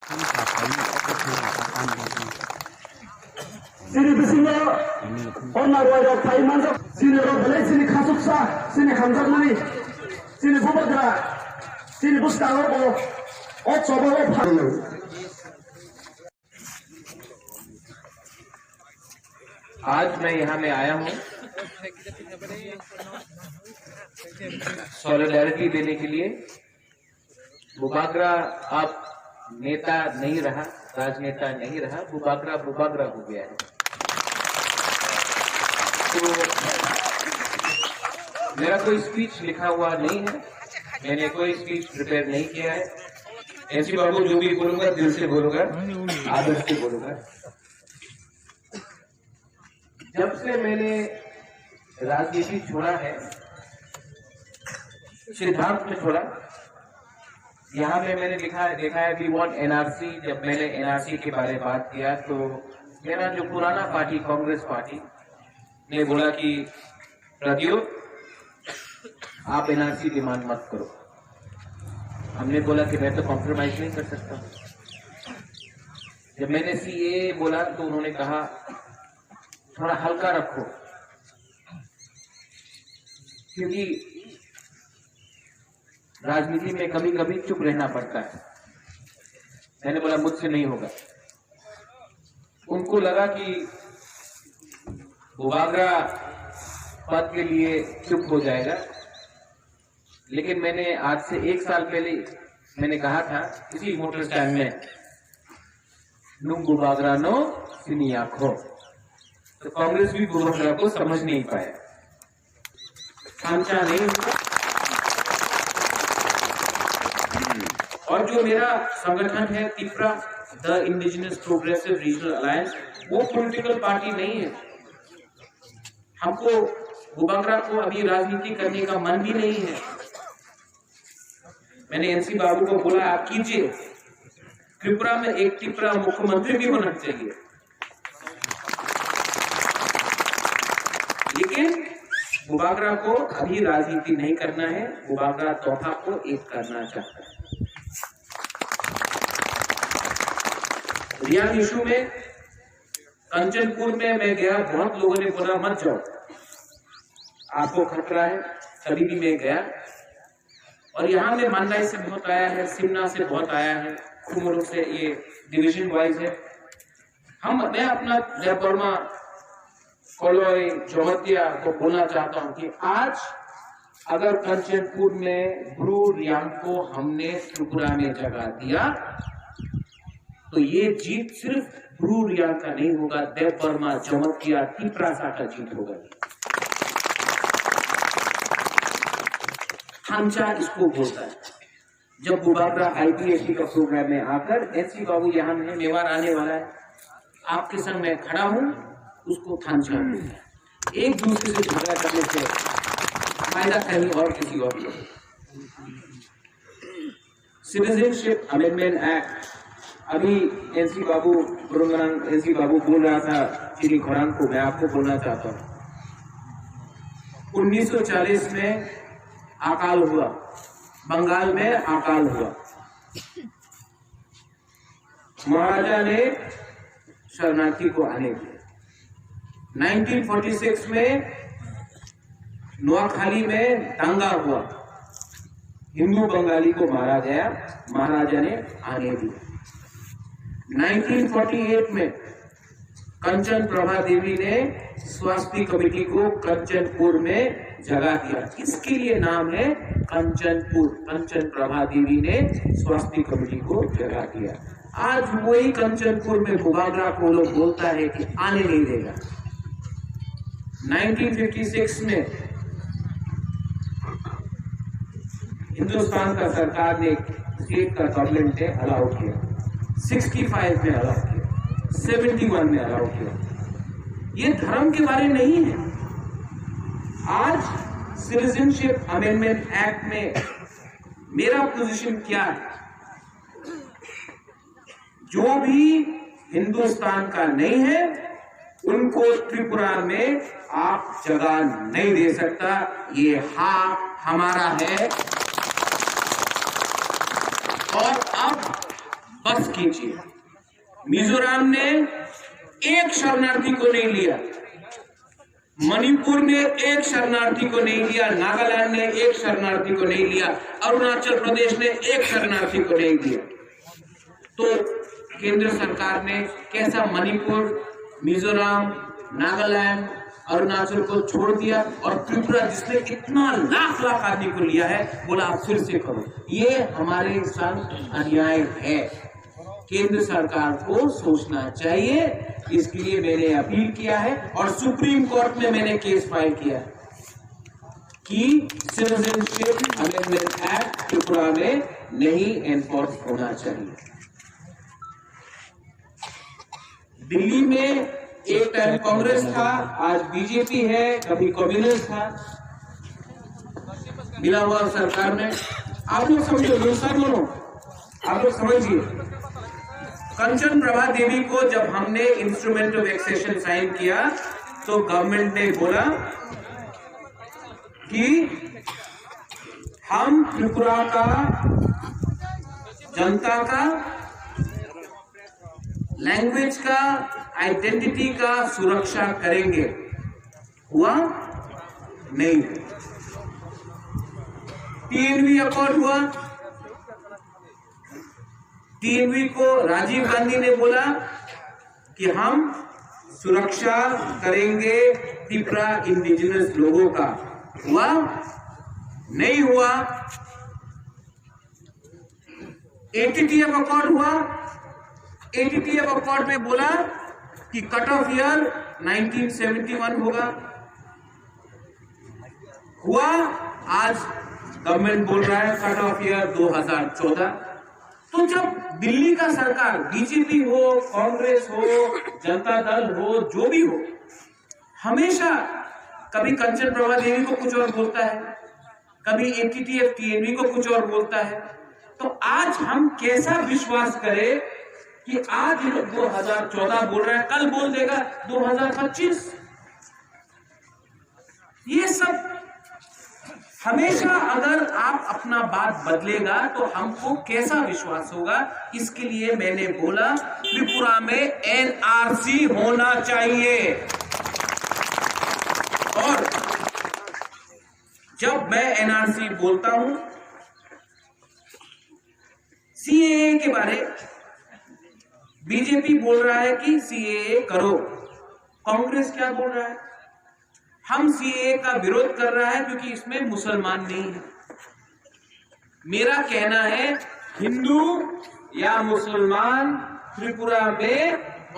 Sini bisingnya orang orang Thailand sini orang Malay sini Khasuksa sini Hamzat Mani sini Bubakra sini Bustaro और चौबा भाई आज मैं यहाँ में आया हूँ सॉलिडारिटी देने के लिए। बुबागरा अब नेता नहीं रहा, राजनेता नहीं रहा, बुबागरा बुबागरा हो गया है। तो मेरा कोई स्पीच लिखा हुआ नहीं है, मैंने कोई स्पीच प्रिपेयर नहीं किया है। एनसी बाबू जो भी बोलूंगा दिल से बोलूंगा, आदर से बोलूंगा। जब से मैंने राजनीति छोड़ा है, सिद्धांत में छोड़ा, यहाँ पे मैंने देखा है वी वांट एनआरसी। जब मैंने एनआरसी के बारे में बात किया तो मेरा जो पुराना पार्टी कांग्रेस पार्टी ने बोला कि प्रद्योत आप एनआरसी डिमांड मत करो। हमने बोला कि मैं तो कॉम्प्रोमाइज नहीं कर सकता। जब मैंने सीए बोला तो उन्होंने कहा थोड़ा हल्का रखो, क्योंकि राजनीति में कभी कभी चुप रहना पड़ता है। मैंने बोला मुझसे नहीं होगा। उनको लगा कि बुबागरा पद के लिए चुप हो जाएगा, लेकिन मैंने आज से 1 साल पहले मैंने कहा था इसी मोटर स्टैंड में, नुम बुबागरा नो सिनिया खो। तो कांग्रेस भी बुबागरा को समझ नहीं पाया, सांचा नहीं हुआ। और जो मेरा संगठन है Tipra the indigenous progressive regional alliance, वो पॉलिटिकल पार्टी नहीं है। हमको बुबागरा को अभी राजनीति करने का मन भी नहीं है। मैंने एनसी बाबू को बोला आप कीजिए, त्रिपुरा में एक तिप्रा मुख्यमंत्री भी होना चाहिए, लेकिन बुबागरा को अभी राजनीति नहीं करना है। बुबागरा तोहफा को एक करना चाहता है। रियाद इशू में कंचनपुर में मैं गया, बहुत लोगों ने बोला मत जाओ, आपको खतरा है, तभी भी मैं गया। और यहाँ में मानलाई से बहुत आया है, सिमना से बहुत आया है, कुमरो से, ये डिवीजन वाइज है। मैं अपना जयपुरमा कोलोई जोहतिया को बोलना चाहता हूँ कि आज अगर कंचनपुर में ब्रू रियांग को हमने त्रिपुरा में जगह दिया तो ये जीत सिर्फ ब्रू रियांग का नहीं होगा, देवबर्मा जोहतिया तिप्रासा का जीत होगा। हमचा इसको बोलता है। जब बुबागरा आईपीएससी का प्रोग्राम में आकर एनसी बाबू यहाँ में मेवाड़ आने वाला है, आपके संग मैं खड़ा हूं, उसको थानचा बोलता है। एक दूसरे से झगड़ा करने से फायदा कहीं और किसी और को। सिटीजनशिप अमेंडमेंट एक्ट, अभी एनसी बाबू बोल रहा था चिनी खोरांग को, मैं आपको बोलना चाहता हूं 1940 में अकाल हुआ, बंगाल में अकाल हुआ। महाराजा ने शरणार्थी को आने दिया। 1946 में नोआखाली में दंगा हुआ, हिंदू बंगाली को मारा गया, महाराजा ने आने दिया। 1948 में कंचन प्रभा देवी ने स्वास्थ्य कमेटी को कंचनपुर में जगह दिया। इसके लिए नाम है कंचनपुर। कंचन प्रभा देवी ने स्वास्थ्य कमेटी को जगह दिया। आज वही कंचनपुर में बुबागरा को लोग बोलता है कि आने नहीं देगा। 1956 में हिंदुस्तान का सरकार ने स्टेट का गवर्नमेंट ने अलाउ किया, 65 में अलाउ किया, 71 में अलाउ किया। ये धर्म के बारे नहीं है। आज सिटीजनशिप अमेंडमेंट एक्ट में मेरा पोजीशन क्या है? जो भी हिंदुस्तान का नहीं है उनको त्रिपुरा में आप जगह नहीं दे सकता। ये हक हमारा है। और अब बस कीजिए। मिजोरम ने एक शरणार्थी को नहीं लिया, मणिपुर ने एक शरणार्थी को नहीं लिया, नागालैंड ने एक शरणार्थी को नहीं लिया, अरुणाचल प्रदेश ने एक शरणार्थी को नहीं लिया। तो केंद्र सरकार ने कैसा मणिपुर, मिजोरम, नागालैंड, अरुणाचल को छोड़ दिया, और त्रिपुरा जिसने इतना लाख लाख आदमी को लिया है बोला आप फिर से करो। ये हमारे साथ अन्याय है। केंद्र सरकार को सोचना चाहिए। इसके लिए मैंने अपील किया है और सुप्रीम कोर्ट में मैंने केस फाइल किया है कि सिटीजनशिप अमेंडमेंट एक्ट त्रिपुरा में नहीं एनफोर्स होना चाहिए। दिल्ली में एक टाइम कांग्रेस था, आज बीजेपी है, कभी कम्युनिस्ट था, मिला हुआ सरकार में। आप लोग समझो, आप लोग समझिए, कंचन प्रभा देवी को जब हमने इंस्ट्रूमेंट ऑफ एक्सेशन साइन किया तो गवर्नमेंट ने बोला कि हम त्रिपुरा का जनता का लैंग्वेज का आइडेंटिटी का सुरक्षा करेंगे। हुआ नहीं। TNV अकॉर्ड हुआ। TNV को राजीव गांधी ने बोला कि हम सुरक्षा करेंगे त्रिपुरा इंडिजिनस लोगों का। हुआ नहीं हुआ। ATTF अकॉर्ड हुआ। ATTF अकॉर्ड में बोला कि कट ऑफ ईयर 1971 होगा। हुआ। आज गवर्नमेंट बोल रहा है कट ऑफ ईयर 2014। तो जब दिल्ली का सरकार, बीजेपी हो, कांग्रेस हो, जनता दल हो, जो भी हो, हमेशा कभी कंचन प्रभा देवी को कुछ और बोलता है, कभी ATTF TNV को कुछ और बोलता है, तो आज हम कैसा विश्वास करें कि आज 2014 बोल रहा है, कल बोल देगा 2025। ये सब हमेशा अगर आप अपना बात बदलेगा तो हमको कैसा विश्वास होगा। इसके लिए मैंने बोला त्रिपुरा में NRC होना चाहिए। और जब मैं NRC बोलता हूं, CAA के बारे बीजेपी बोल रहा है कि CAA करो, कांग्रेस क्या बोल रहा है? हम CAA का विरोध कर रहा है क्योंकि इसमें मुसलमान नहीं है। मेरा कहना है हिंदू या मुसलमान त्रिपुरा में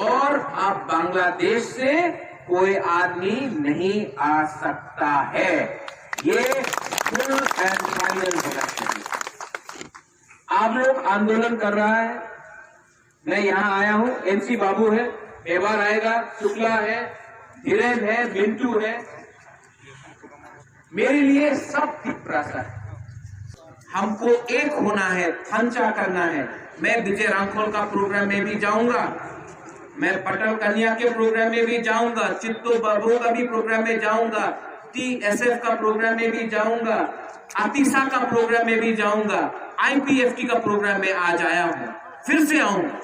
और आप बांग्लादेश से कोई आदमी नहीं आ सकता है। ये फुल एंड फाइनल होना चाहिए। आप लोग आंदोलन कर रहा है, मैं यहां आया हूं, NC बाबू है, मेवार आएगा, शुक्ला है, धीरेन है, बिंटू है, मेरे लिए सब त्रिपुरा है। हमको एक होना है, थंचा करना है। मैं विजय रामखोल का प्रोग्राम में भी जाऊंगा, मैं पटल कन्या के प्रोग्राम में भी जाऊंगा, चित्तो बाबू का भी प्रोग्राम में जाऊंगा, TSF का प्रोग्राम में भी जाऊंगा, आतिशा का प्रोग्राम में भी जाऊंगा, IPFT का प्रोग्राम में आज आया हूं, फिर से आऊंगा।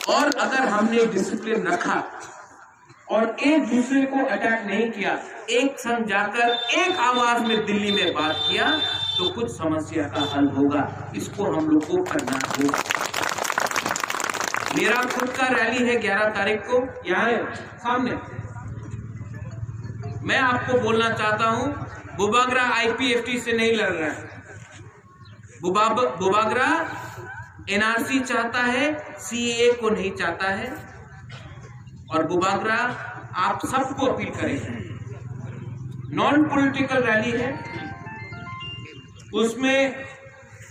और अगर हमने डिसिप्लिन रखा और एक दूसरे को अटैक नहीं किया, एक संग जाकर एक आवाज में दिल्ली में बात किया, तो कुछ समस्या का हल होगा। इसको हम लोग को करना होगा। मेरा खुद का रैली है 11 तारीख को, यहाँ सामने। मैं आपको बोलना चाहता हूं, बुबागरा IPFT से नहीं लड़ रहा है। बुबागरा NRC चाहता है, CAA को नहीं चाहता है। और बुबागरा आप सबको अपील करें, नॉन पॉलिटिकल रैली है, उसमें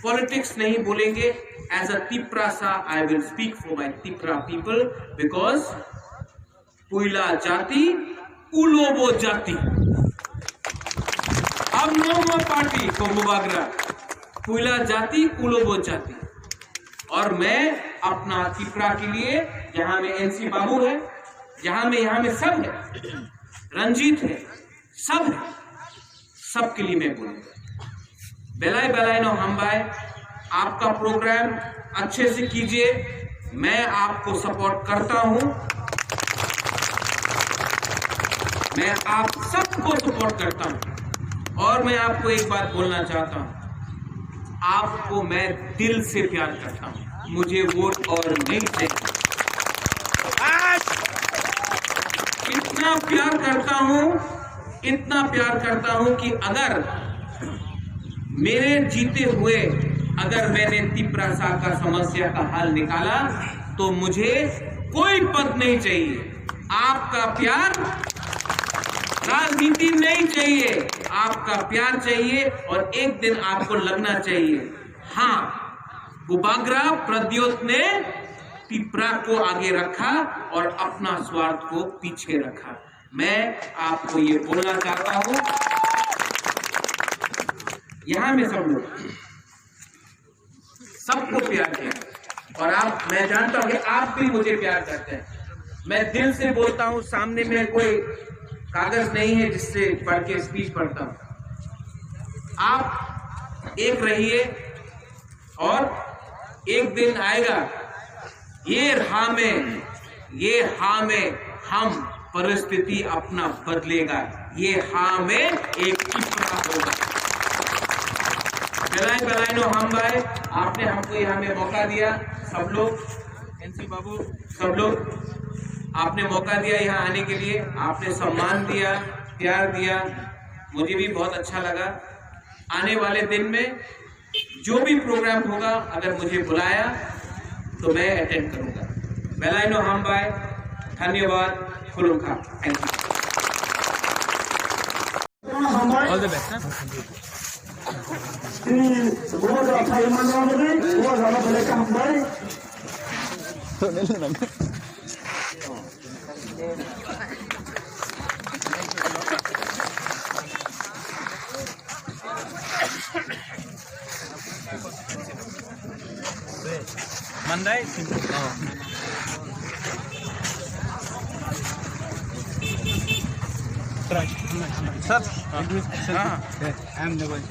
पॉलिटिक्स नहीं बोलेंगे। As a Tiprasa I will speak for my Tipra people, because पुइला जाति उलोबो जाति। अब no more party for Bubagra, पुइला जाति उलोबो जाति। और मैं अपना त्रिपुरा के लिए, जहां में NC बाबू है, जहां में यहाँ में सब है, रंजीत है, सब है, सबके लिए मैं बोलूंगा। बेलाई बेलाई नो हम भाई, आपका प्रोग्राम अच्छे से कीजिए, मैं आपको सपोर्ट करता हूं, मैं आप सबको सपोर्ट करता हूं। और मैं आपको एक बात बोलना चाहता हूं, आपको मैं दिल से प्यार करता हूं, मुझे वोट और नहीं चाहिए। इतना प्यार करता हूं कि अगर मेरे जीते हुए अगर मैंने तिप्रासा का समस्या का हल निकाला तो मुझे कोई पद नहीं चाहिए। आपका प्यार, राजनीति नहीं चाहिए, आपका प्यार चाहिए। और एक दिन आपको लगना चाहिए, हाँ, बुबाग्रा प्रद्योत ने तिप्रा को आगे रखा और अपना स्वार्थ को पीछे रखा। मैं आपको ये बोलना चाहता हूं, यहां में सब लोग सबको प्यार किया और मैं जानता हूं कि आप भी मुझे प्यार करते हैं। मैं दिल से बोलता हूं, सामने में कोई कागज नहीं है जिससे पढ़ के स्पीच पढ़ता हूं। आप एक रहिए और एक दिन आएगा, ये हाँ में हम परिस्थिति अपना बदलेगा, ये हाँ में एक तिप्रा होगा। बेलाई नो हम भाई, आपने हमको यहाँ में मौका दिया, सब लोग, एनसी बाबू, सब लोग आपने मौका दिया यहाँ आने के लिए, आपने सम्मान दिया, प्यार दिया, मुझे भी बहुत अच्छा लगा। आने वाले दिन में जो भी प्रोग्राम होगा, अगर मुझे बुलाया तो मैं अटेंड करूंगा। बेलाई नो हम भाई, धन्यवाद, खुलुमखा, thank you. All the best. Ini bubagra Thaiman Ramadi, bubagra Beleka Hambai. Mandai. Sir, I'm the one.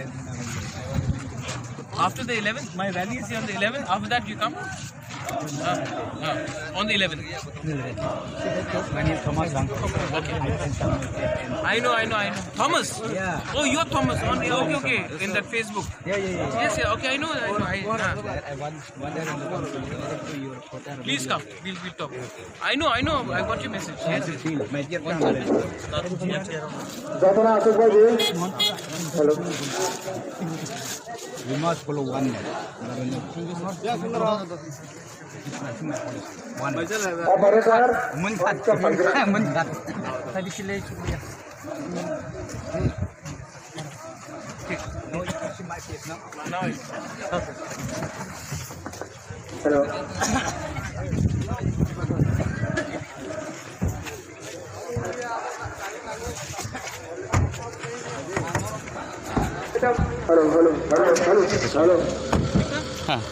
After the 11th, my rally is on the 11th. After that, you come on the 11th. My name is Thomas Rang. Okay. I know. Thomas. Yeah. Oh, you're Thomas. Okay. In that Facebook. Yeah. Yes. Okay. I know. I want your photo. Please come. We'll talk. I know. I got your message. Yes. My dear friend. Jatana Ashok Bhai. Hello. We must follow one. One. Abare sir. Munkat. Tadi sila chuliya. No, you can see my face now. Now. Hello. Hello.